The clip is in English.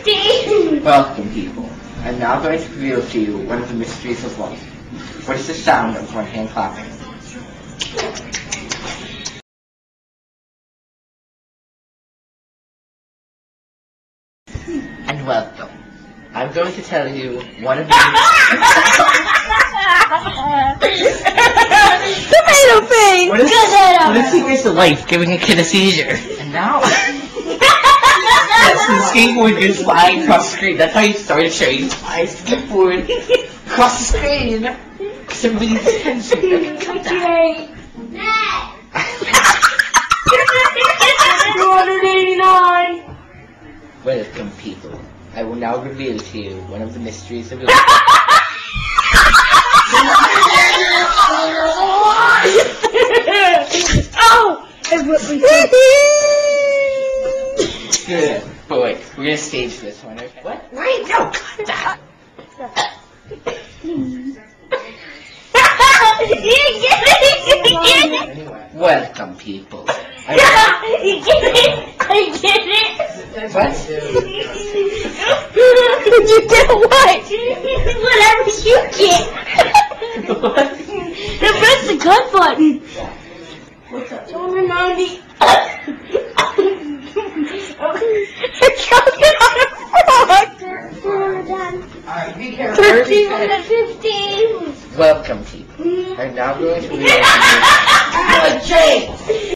15! Welcome, people. I'm now going to reveal to you one of the mysteries of life. What is the sound of one hand clapping? And welcome. I'm going to tell you one of the Tomato face! What is the secrets of life giving a kid a seizure? And now that's the skateboard is flying across the screen. That's how you started showing my skateboard across the screen. Somebody's attention. Okay. 289! Welcome, people. I will now reveal to you one of the mysteries of life. Oh! That's what we Good. But wait, we're gonna stage this one, okay? What? Wait, no, cut that! Anyway, welcome, people. You get it! I get it! What? You get what? Whatever you get! What? Then press the cut button! What's up? 290! It's choking on a frog! We're done. Alright, be careful. 13 and 15! Welcome, people. I'm now going to read. Jake!